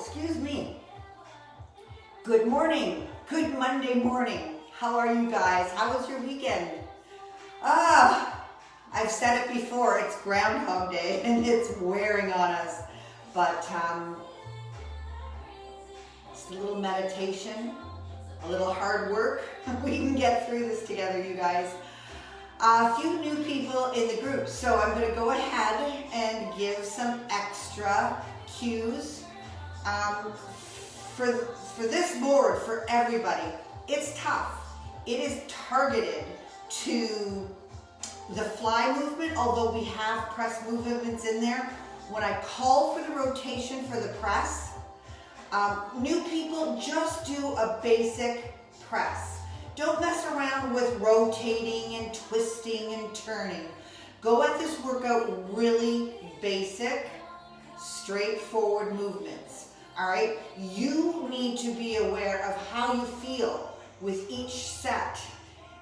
excuse me. Good morning. Good Monday morning. How are you guys? How was your weekend? I've said it before, it's Groundhog Day and it's wearing on us. But it's a little meditation, a little hard work. We can get through this together, you guys. A few new people in the group, so I'm going to go ahead and give some extra cues for this board for everybody. It's tough. It is targeted to the fly movement, although we have press movements in there. When I call for the rotation for the press, new people just do a basic press. Don't mess around with rotating and twisting and turning. Go at this workout really basic, straightforward movements. All right? You need to be aware of how you feel with each set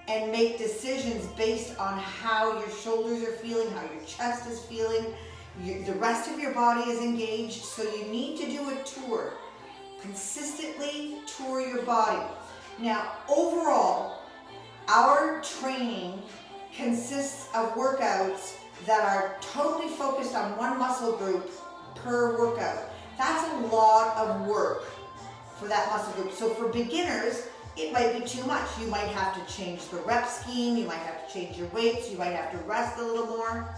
and make decisions based on how your shoulders are feeling, how your chest is feeling. The rest of your body is engaged, so you need to do a tour. Consistently tour your body. Now, overall, our training consists of workouts that are totally focused on one muscle group per workout. That's a lot of work for that muscle group. So for beginners, it might be too much. You might have to change the rep scheme, you might have to change your weights, you might have to rest a little more.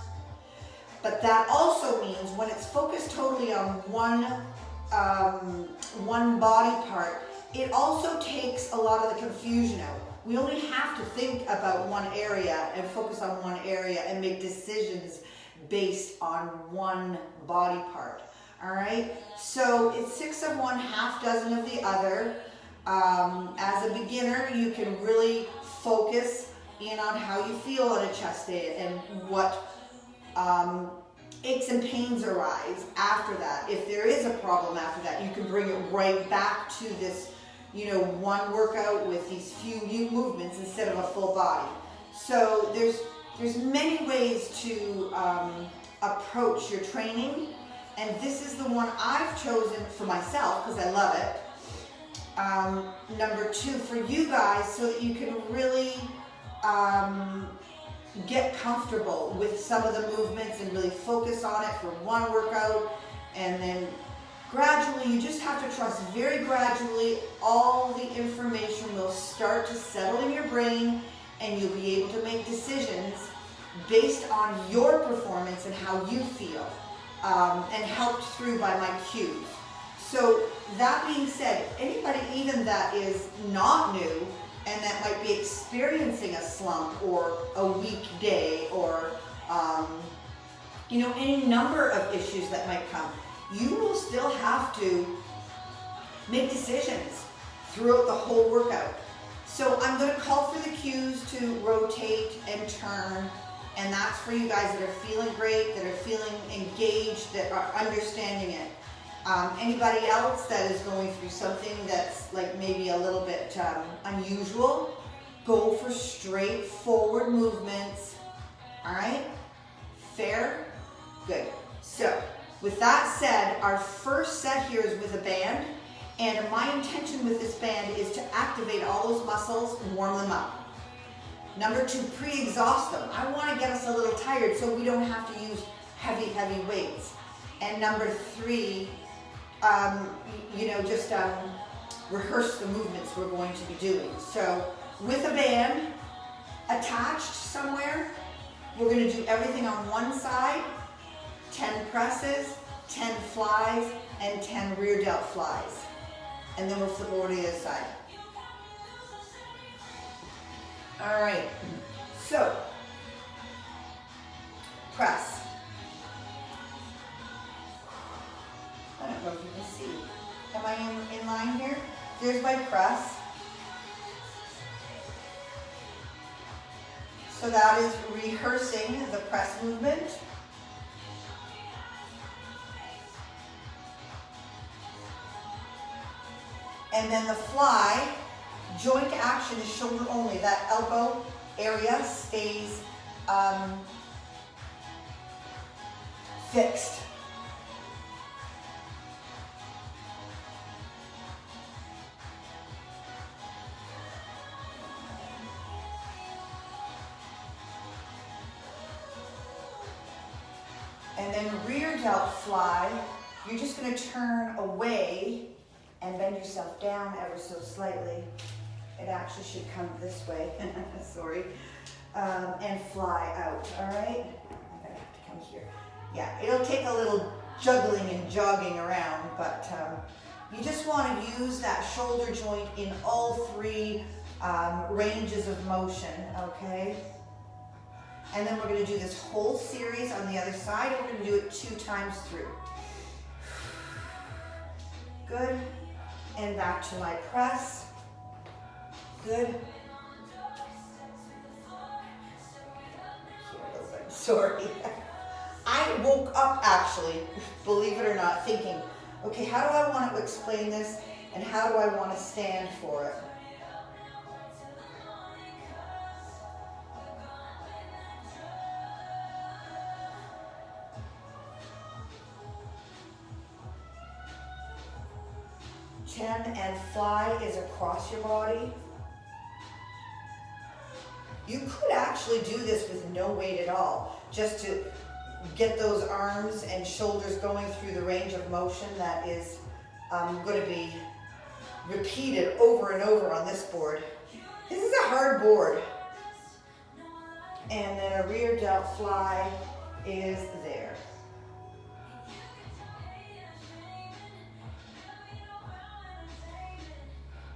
But that also means when it's focused totally on one body part, it also takes a lot of the confusion out. We only have to think about one area and focus on one area and make decisions based on one body part. All right? So it's 6 of one, half dozen of the other. As a beginner, you can really focus in on how you feel on a chest day and what aches and pains arise after that. If there is a problem after that, you can bring it right back to this, one workout with these few movements instead of a full body. So there's many ways to approach your training, and this is the one I've chosen for myself because I love it. Number 2 for you guys, so that you can really get comfortable with some of the movements and really focus on it for one workout, and then gradually, you just have to trust very gradually all the information will start to settle in your brain and you'll be able to make decisions based on your performance and how you feel, and helped through by my cues. So that being said, anybody even that is not new and that might be experiencing a slump or a weak day or any number of issues that might come, you will still have to make decisions throughout the whole workout. So I'm going to call for the cues to rotate and turn, and that's for you guys that are feeling great, that are feeling engaged, that are understanding it. Anybody else that is going through something that's like maybe a little bit unusual, go for straightforward movements. All right? Fair? Good. So, with that said, our first set here is with a band, and my intention with this band is to activate all those muscles and warm them up. Number 2, pre-exhaust them. I want to get us a little tired so we don't have to use heavy weights. And number 3, just rehearse the movements we're going to be doing. So with a band attached somewhere, we're going to do everything on one side, 10 presses, 10 flies, and 10 rear delt flies. And then we'll flip over to the other side. All right, so press. I don't know if you can see. Am I in line here? There's my press. So that is rehearsing the press movement. And then the fly, joint action is shoulder only. That elbow area stays fixed. And then rear delt fly, you're just gonna turn away and bend yourself down ever so slightly. It actually should come this way, sorry. And fly out, all right? I'm gonna have to come here. Yeah, it'll take a little juggling and jogging around, but you just wanna use that shoulder joint in all three ranges of motion, okay? And then we're gonna do this whole series on the other side, and we're gonna do it 2 times through. Good, and back to my press. Good. Here a little bit, sorry. I woke up actually, believe it or not, thinking, okay, how do I want to explain this, and how do I want to stand for it? And fly is across your body. You could actually do this with no weight at all, just to get those arms and shoulders going through the range of motion that is going to be repeated over and over on this board. This is a hard board. And then a rear delt fly is there.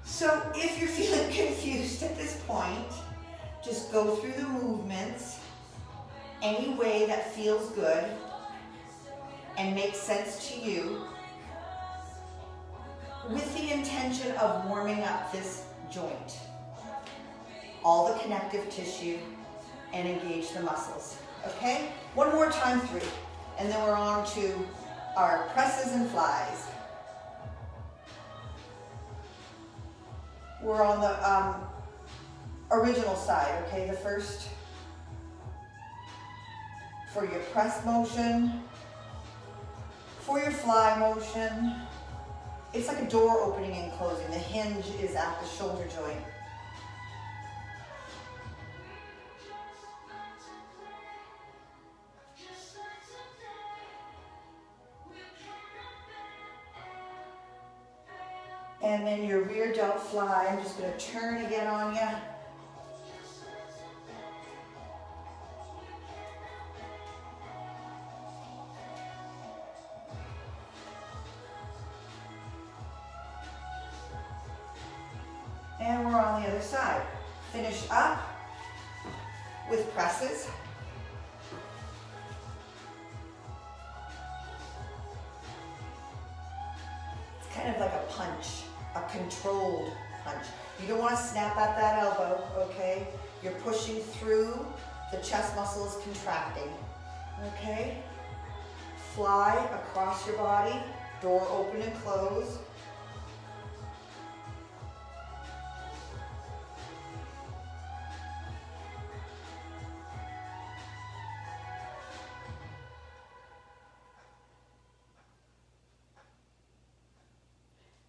So if you're feeling confused at this point, just go through the movements any way that feels good and makes sense to you, with the intention of warming up this joint, all the connective tissue, and engage the muscles, okay? One more time through, and then we're on to our presses and flies. We're on the original side, okay? The first for your press motion, for your fly motion. It's like a door opening and closing. The hinge is at the shoulder joint. And then your rear delt fly, I'm just going to turn again on you. And we're on the other side. Finish up with presses. It's kind of like a punch. A controlled punch. You don't want to snap at that elbow, okay? You're pushing through, the chest muscles contracting, okay? Fly across your body, door open and close.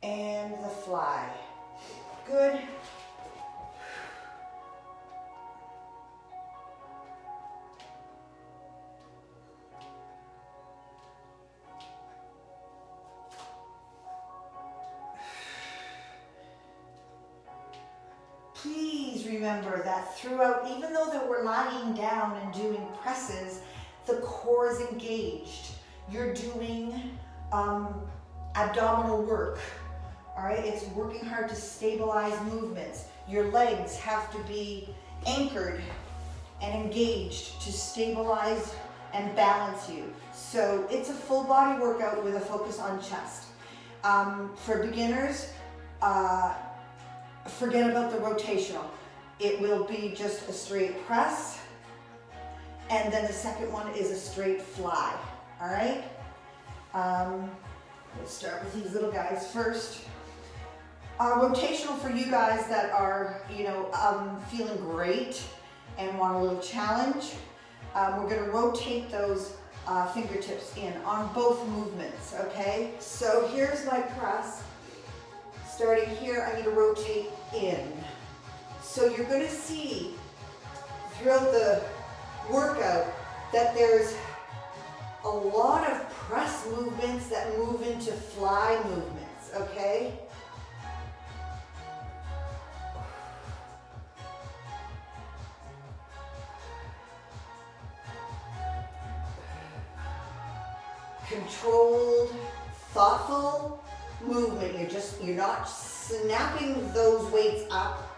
And the fly. Good. Please remember that throughout, even though that we're lying down and doing presses, the core is engaged. You're doing abdominal work. All right, it's working hard to stabilize movements. Your legs have to be anchored and engaged to stabilize and balance you. So it's a full body workout with a focus on chest. For beginners, forget about the rotational. It will be just a straight press, and then the second one is a straight fly, all right? We'll start with these little guys first. Rotational for you guys that are, feeling great and want a little challenge. We're going to rotate those fingertips in on both movements, okay? So here's my press. Starting here, I'm going to rotate in. So you're going to see throughout the workout that there's a lot of press movements that move into fly movements, okay? Controlled, thoughtful movement. You're not snapping those weights up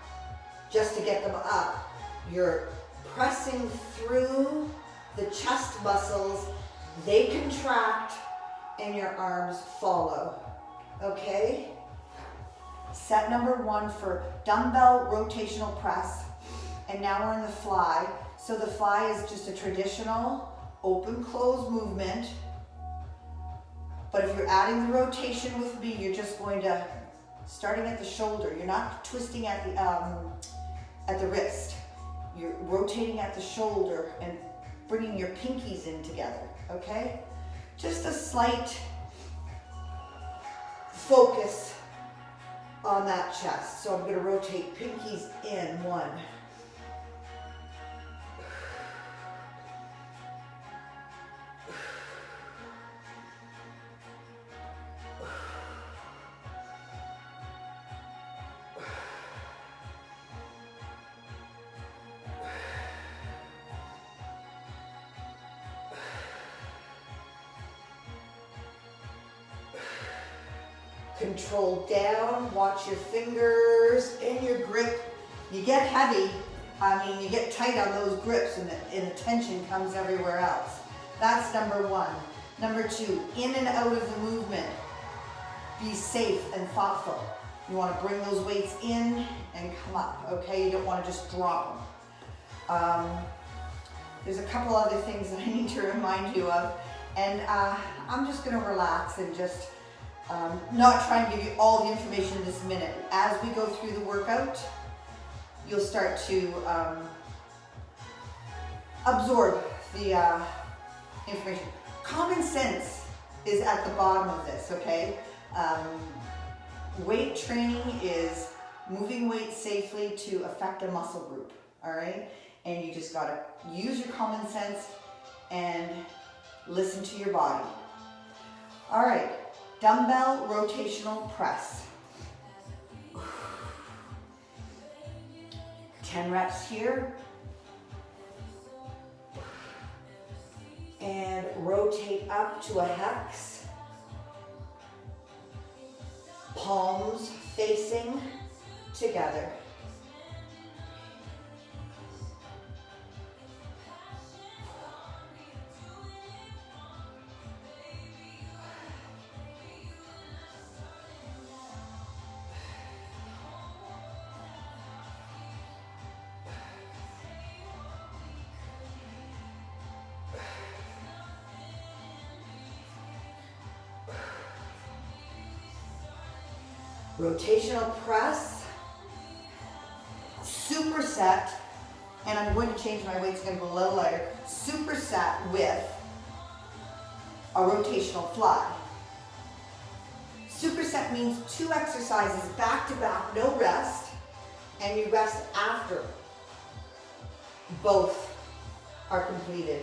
just to get them up. You're pressing through the chest muscles, they contract, and your arms follow, okay? Set number 1 for dumbbell rotational press, and now we're in the fly. So the fly is just a traditional open-close movement, but if you're adding the rotation with me, you're just going to, starting at the shoulder, you're not twisting at the wrist. You're rotating at the shoulder and bringing your pinkies in together, okay? Just a slight focus on that chest. So I'm going to rotate pinkies in, 1. Control down, watch your fingers and your grip. You get heavy, you get tight on those grips and the tension comes everywhere else. That's number 1. Number 2, in and out of the movement. Be safe and thoughtful. You want to bring those weights in and come up, okay? You don't want to just drop them. There's a couple other things that I need to remind you of, and I'm just going to relax and just not try and give you all the information this minute. As we go through the workout, you'll start to absorb the information. Common sense is at the bottom of this, okay? Weight training is moving weight safely to affect a muscle group, all right? And you just gotta use your common sense and listen to your body. All right. Dumbbell rotational press. 10 reps here. And rotate up to a hex. Palms facing together. Rotational press, superset, and I'm going to change my weight, it's going to go a little lighter. Superset with a rotational fly. Superset means 2 exercises back to back, no rest, and you rest after both are completed.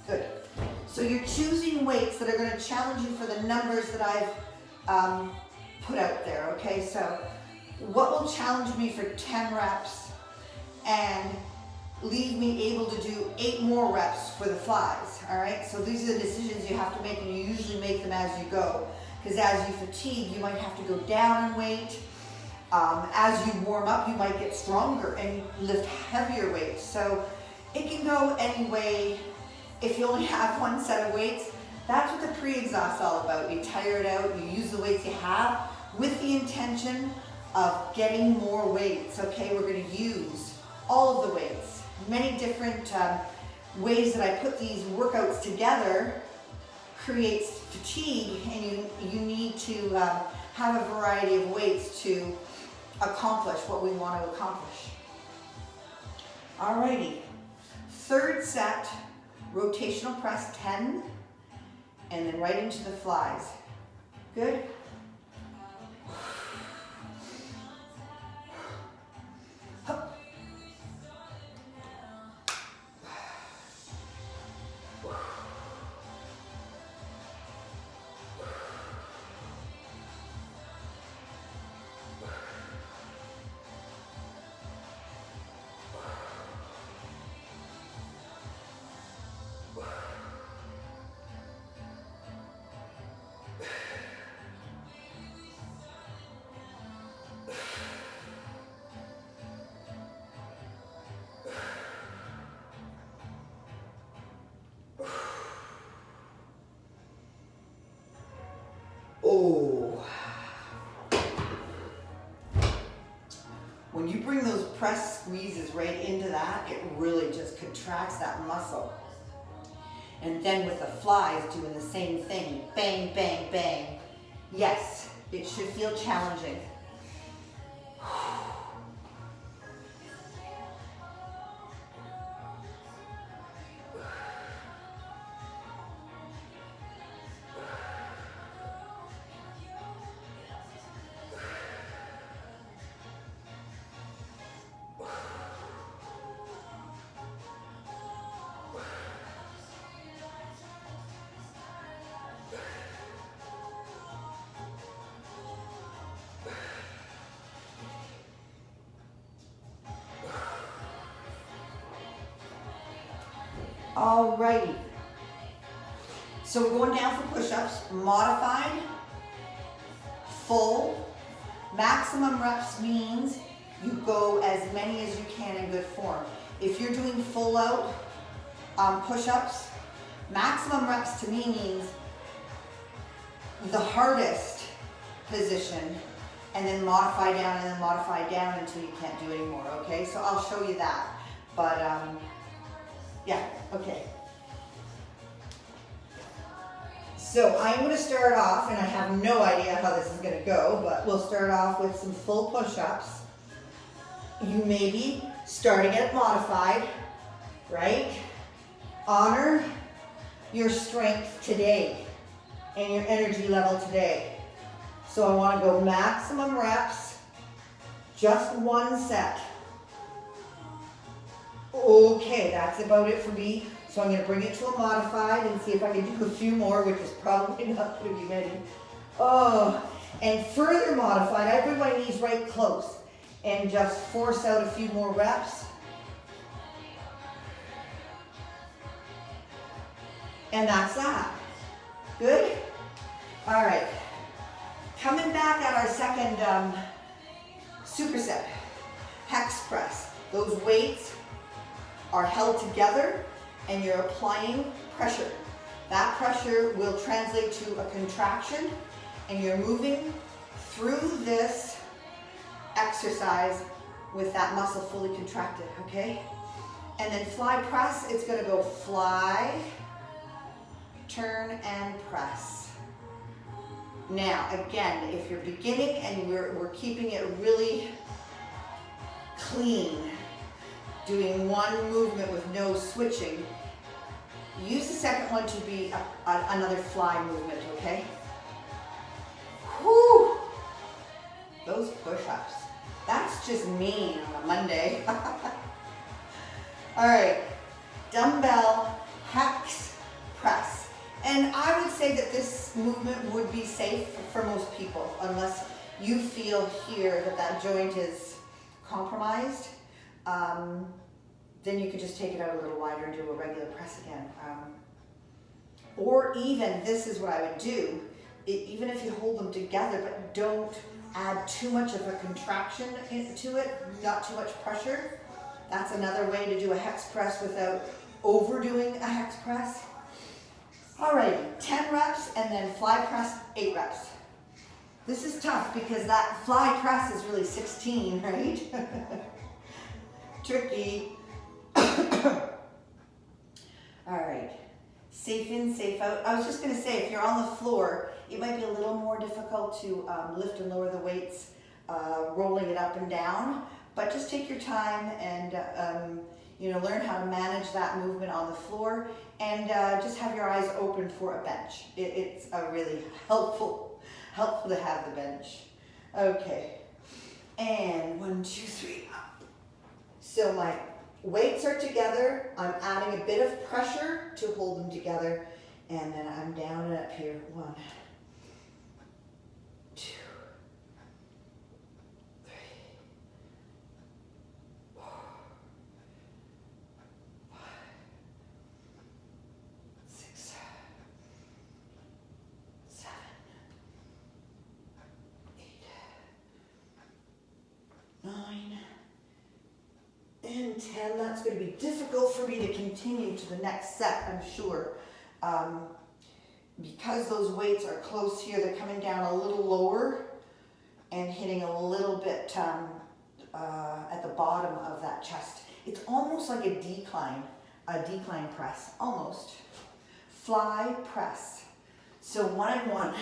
Good. So you're choosing weights that are going to challenge you for the numbers that I've put out there, okay? So what will challenge me for 10 reps and leave me able to do 8 more reps for the flies, all right? So these are the decisions you have to make, and you usually make them as you go, because as you fatigue, you might have to go down in weight. As you warm up, you might get stronger and lift heavier weights. So it can go any way. If you only have 1 set of weights, that's what the pre-exhaust's all about. You tire it out, you use the weights you have with the intention of getting more weights, okay? We're gonna use all of the weights. Many different ways that I put these workouts together creates fatigue, and you need to have a variety of weights to accomplish what we want to accomplish. Alrighty, third set, rotational press 10, and then right into the flies. Good? Oh. When you bring those press squeezes right into that, it really just contracts that muscle. And then with the flies, doing the same thing. Bang, bang, bang. Yes, it should feel challenging. Alrighty, so we're going down for push-ups, modified, full. Maximum reps means you go as many as you can in good form. If you're doing full out push-ups, maximum reps to me means the hardest position, and then modify down and then modify down until you can't do anymore, okay? So I'll show you that, but yeah, okay. So I'm going to start off, and I have no idea how this is going to go, but we'll start off with some full push-ups. You may be starting at modified, right? Honor your strength today and your energy level today. So I want to go maximum reps, just one set. Okay, that's about it for me. So I'm going to bring it to a modified and see if I can do a few more, which is probably not going to be many. Oh, and further modified, I bring my knees right close and just force out a few more reps. And that's that. Good? All right. Coming back at our second Superset Hex Press. Those weights are held together and you're applying pressure. That pressure will translate to a contraction and you're moving through this exercise with that muscle fully contracted, okay? And then fly press, it's gonna go fly, turn, and press. Now, again, if you're beginning and we're keeping it really clean, doing one movement with no switching, use the second one to be another fly movement, okay? Whew! Those push-ups. That's just mean on a Monday. All right, Dumbbell Hex Press. And I would say that this movement would be safe for most people, unless you feel here that that joint is compromised. Then you could just take it out a little wider and do a regular press again. Or even, this is what I would do, even if you hold them together, but don't add too much of a contraction into it, not too much pressure. That's another way to do a hex press without overdoing a hex press. Alrighty, 10 reps and then fly press 8 reps. This is tough because that fly press is really 16, right? Tricky. Alright, Safe in, safe out. I was just going to say, if you're on the floor, it might be a little more difficult to lift and lower the weights, rolling it up and down, but just take your time and learn how to manage that movement on the floor, and just have your eyes open for a bench. It's really helpful to have the bench. Okay, and 1, 2, 3, up. So my weights are together. I'm adding a bit of pressure to hold them together, and then I'm down and up here. 1, 2, 3, 4, 5, 6, 7, 8, 9, and 10. That's going to be difficult for me to continue to the next set, I'm sure. Because those weights are close here, they're coming down a little lower and hitting a little bit at the bottom of that chest. It's almost like a decline press, almost. Fly press. So 1 and 1.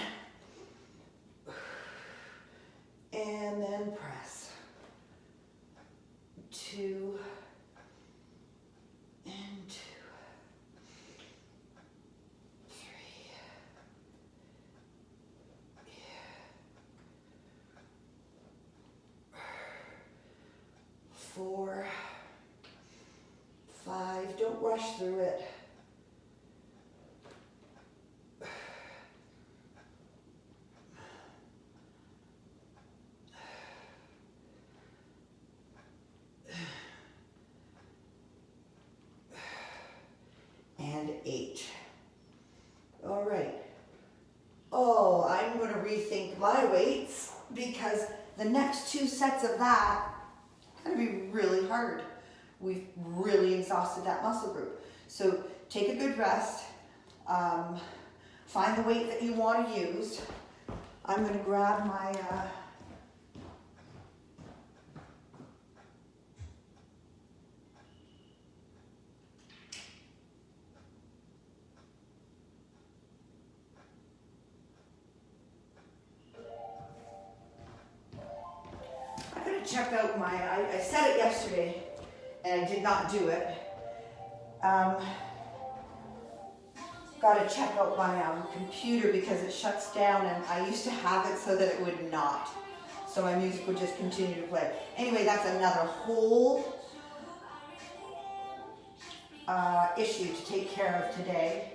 And then press. 2 and 2. 3. 4, 5. Don't rush through it. And 8. All right. Oh, I'm going to rethink my weights because the next 2 sets of that are going to be really hard. We've really exhausted that muscle group. So take a good rest. Find the weight that you want to use. I'm going to grab my check out my, I said it yesterday and I did not do it. Got to check out my computer because it shuts down, and I used to have it so that it would not. So my music would just continue to play. Anyway, that's another whole issue to take care of today,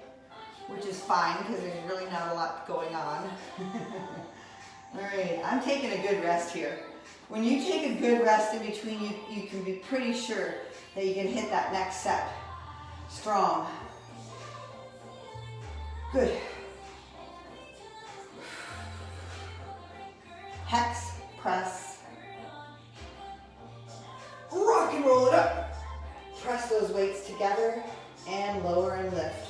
which is fine because there's really not a lot going on. All right, I'm taking a good rest here. When you take a good rest in between, you can be pretty sure that you can hit that next set strong. Good. Hex press. Rock and roll it up. Press those weights together and lower and lift.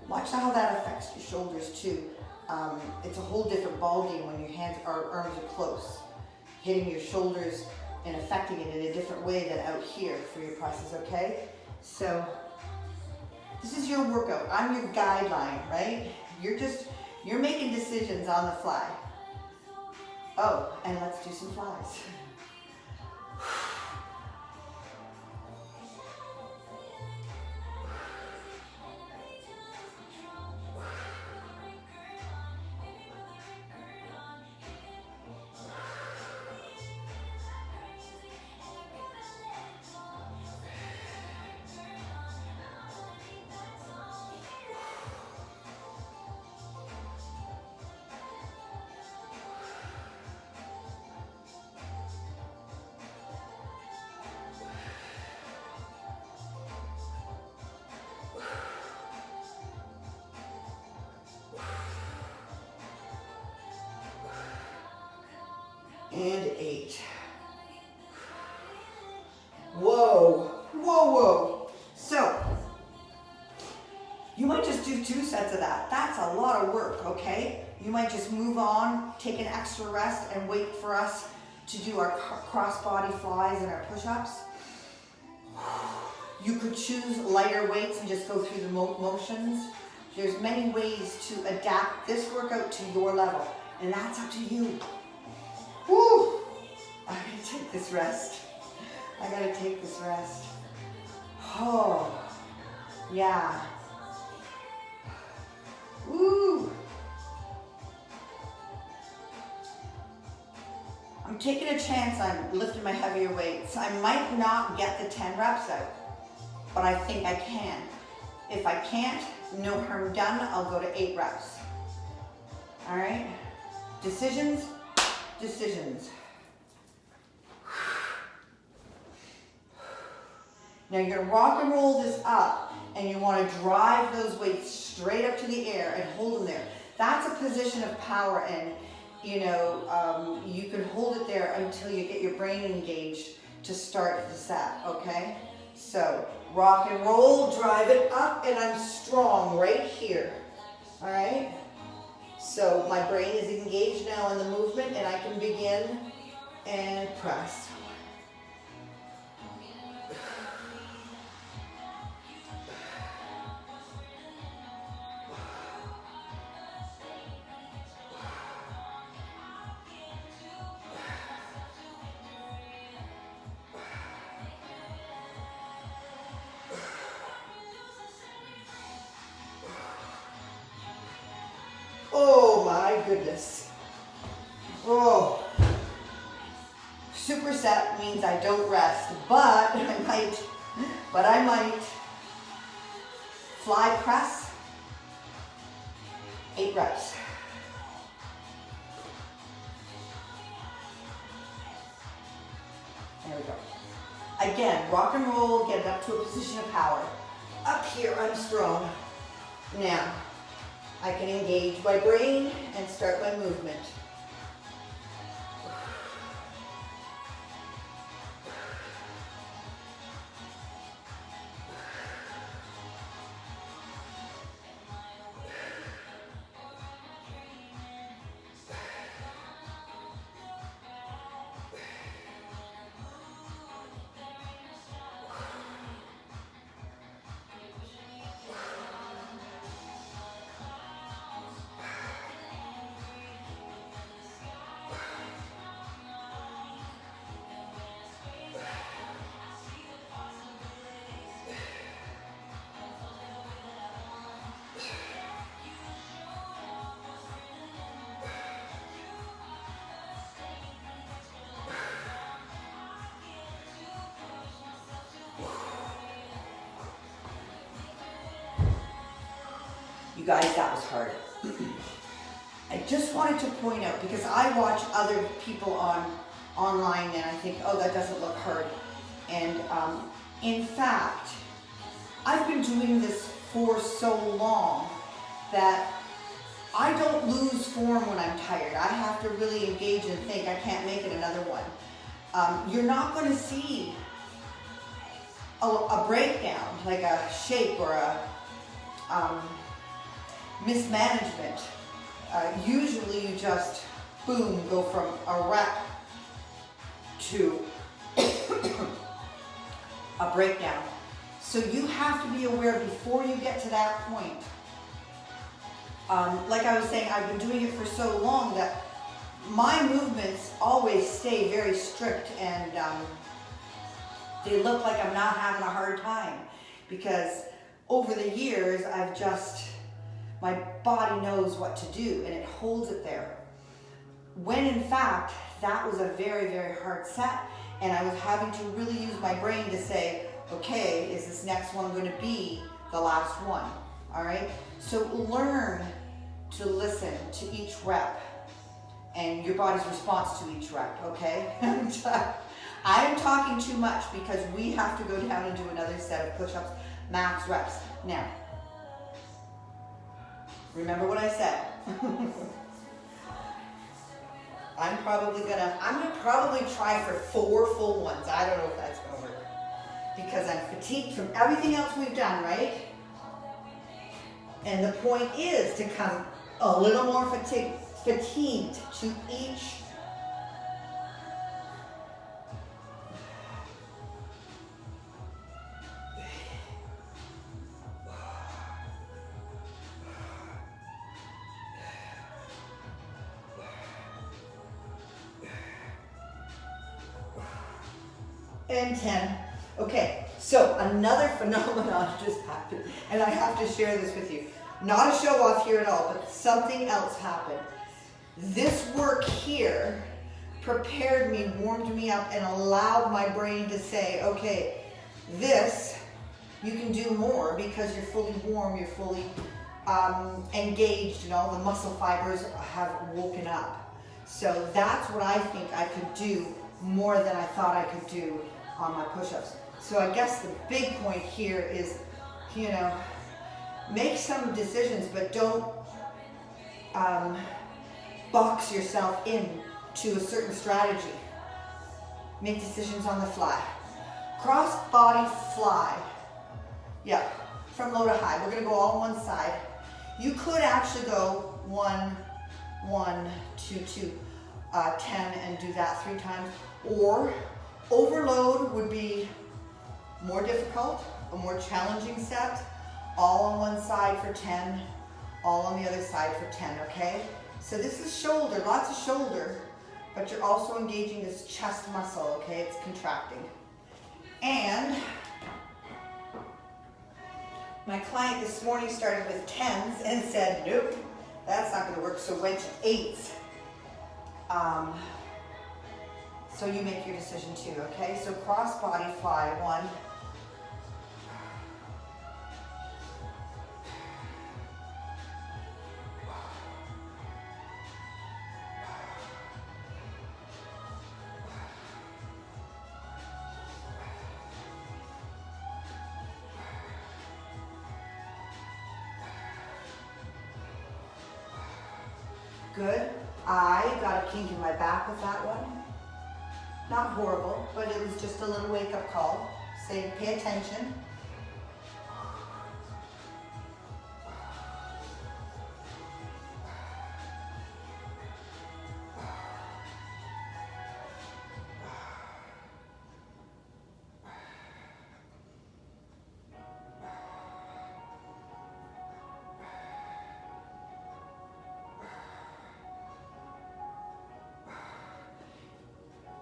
Watch how that affects your shoulders too. It's a whole different ballgame when your arms are close, hitting your shoulders and affecting it in a different way than out here for your presses, okay? So this is your workout. I'm your guideline, right? You're making decisions on the fly. Oh, and let's do some flies. do 2 sets of that. That's a lot of work, okay? You might just move on, take an extra rest, and wait for us to do our cross body flies and our push-ups. You could choose lighter weights and just go through the motions. There's many ways to adapt this workout to your level, and that's up to you. Woo! I gotta take this rest. I gotta take this rest. Oh, yeah. Woo! I'm taking a chance on lifting my heavier weights. I might not get the 10 reps out, but I think I can. If I can't, no harm done, I'll go to 8 reps. All right? Decisions, decisions. Now you're gonna rock and roll this up, and you wanna drive those weights straight up to the air and hold them there. That's a position of power, and you know, you can hold it there until you get your brain engaged to start the set, okay? So, rock and roll, drive it up, and I'm strong right here, all right? So my brain is engaged now in the movement, and I can begin and press. Oh my goodness. Oh. Superset means I don't rest, but I might fly press, 8 reps. There we go. Again, rock and roll, get it up to a position of power. Up here, I'm strong. Now, I can engage my brain and start my movement. You guys, that was hard. I just wanted to point out, because I watch other people online and I think, oh, that doesn't look hard. And in fact, I've been doing this for so long that I don't lose form when I'm tired. I have to really engage and think, I can't make it another one. You're not going to see a breakdown, like a shape or a mismanagement. Usually you just, boom, go from a rep to a breakdown. So you have to be aware before you get to that point. Like I was saying, I've been doing it for so long that my movements always stay very strict, and they look like I'm not having a hard time, because over the years I've just, my body knows what to do and it holds it there. When in fact, that was a very, very hard set, and I was having to really use my brain to say, okay, is this next one going to be the last one? All right? So learn to listen to each rep and your body's response to each rep, okay? And I'm talking too much because we have to go down and do another set of push-ups, max reps. Now, remember what I said. I'm gonna probably try for 4 full ones. I don't know if that's gonna work, because I'm fatigued from everything else we've done, right? And the point is to come a little more fatigued to each. And 10. Okay, so another phenomenon just happened, and I have to share this with you. Not a show off here at all, but something else happened. This work here prepared me, warmed me up, and allowed my brain to say, okay, this, you can do more because you're fully warm, you're fully engaged, and all the muscle fibers have woken up. So that's what I think I could do more than I thought I could do on my push-ups. So I guess the big point here is, you know, make some decisions, but don't box yourself in to a certain strategy. Make decisions on the fly. Cross body fly. Yeah, from low to high. We're gonna go all on one side. You could actually go 1, 1, 2, 2, 10 and do that 3 times. Or overload would be more difficult, a more challenging set. All on one side for 10, all on the other side for 10, okay? So this is shoulder, lots of shoulder, but you're also engaging this chest muscle, okay? It's contracting. And my client this morning started with 10s and said, nope, that's not gonna work, so went to 8s. So you make your decision too, okay? So cross body fly, 1. Good. I got a kink in my back with that one. Not horrible, but it was just a little wake-up call. Say, pay attention.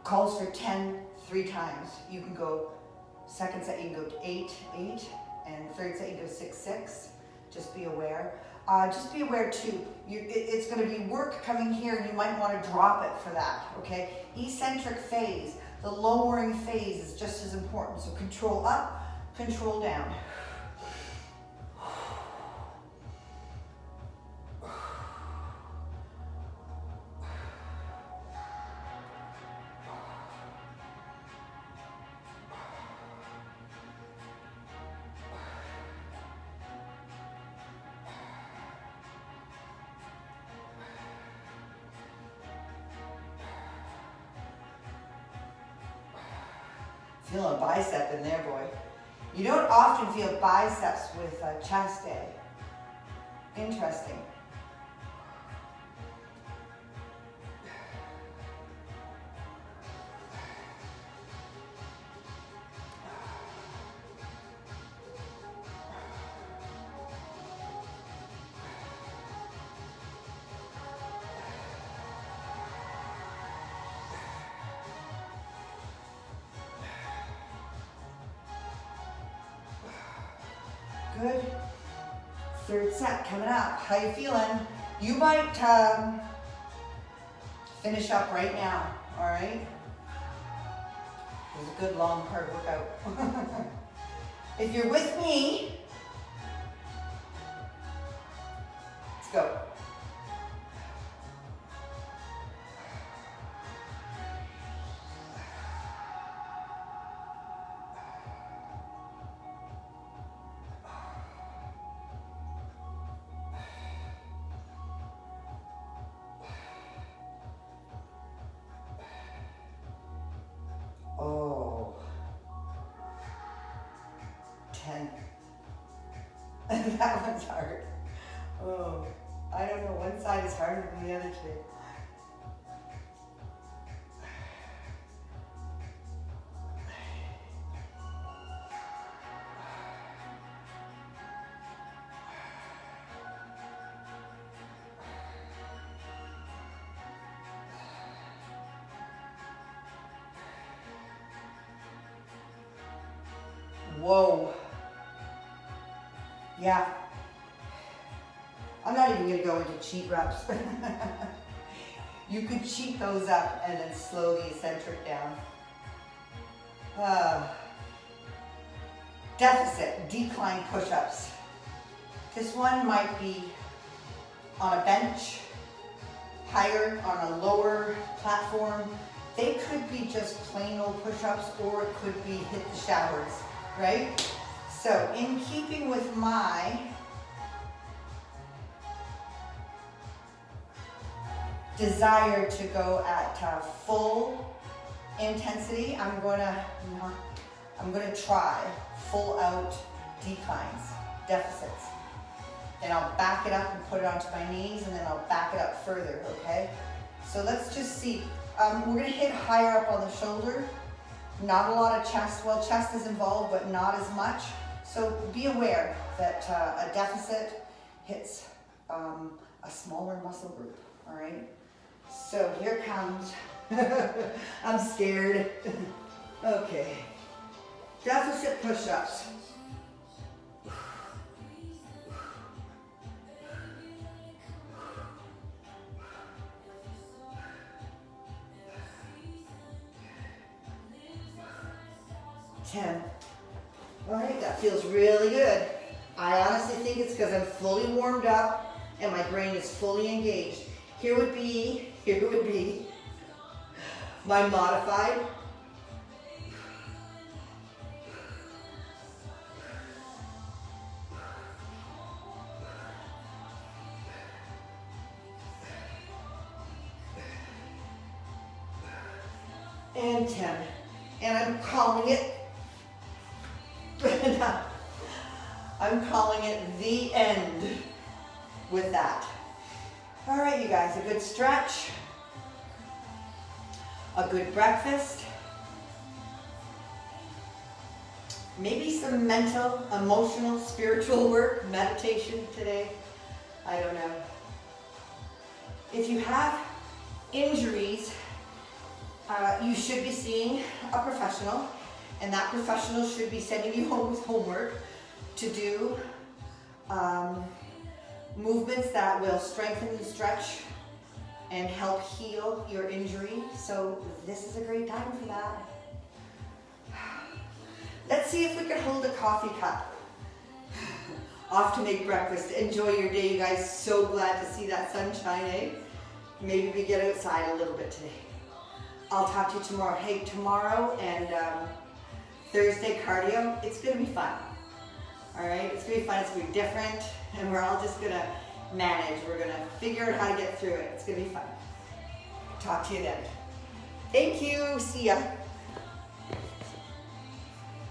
Calls for 10, 3 times. You can go, second set you can go to 8, 8, and third set you can go 6, 6. Just be aware. Just be aware too, it's gonna be work coming here and you might wanna drop it for that, okay? Eccentric phase, the lowering phase is just as important. So control up, control down. Feel a bicep in there, boy. You don't often feel biceps with chest day. Interesting. Good. Third set coming up. How you feeling? You might finish up right now, all right? It was a good, long, hard workout. If you're with me, let's go. Oh, 10. That one's hard. Oh, I don't know, one side is harder than the other today. Whoa. Yeah. I'm not even going to go into cheat reps. You could cheat those up and then slow the eccentric down. Deficit, decline push-ups. This one might be on a bench, higher on a lower platform. They could be just plain old push-ups, or it could be hit the showers, right? So in keeping with my desire to go at full intensity, I'm gonna try full out declines, deficits. Then I'll back it up and put it onto my knees, and then I'll back it up further, okay? So let's just see. We're gonna hit higher up on the shoulder. Not a lot of chest. Well, chest is involved, but not as much. So be aware that a deficit hits a smaller muscle group, all right? So here comes, I'm scared. Okay, deficit push-ups. All right, that feels really good. I honestly think it's because I'm fully warmed up and my brain is fully engaged. Here would be my modified. And 10. And I'm calling it I'm calling it the end with that. All right, you guys, a good stretch, a good breakfast, maybe some mental, emotional, spiritual work, meditation today. I don't know. If you have injuries, you should be seeing a professional, and that professional should be sending you home with homework to do movements that will strengthen and stretch and help heal your injury. So this is a great time for that. Let's see if we can hold a coffee cup. Off to make breakfast. Enjoy your day, you guys. So glad to see that sunshine, eh? Maybe we get outside a little bit today. I'll talk to you tomorrow. Hey, tomorrow and Thursday cardio, it's gonna be fun. All right, it's gonna be fun, it's gonna be different, and we're all just gonna manage. We're gonna figure out how to get through it. It's gonna be fun. Talk to you then. Thank you, see ya.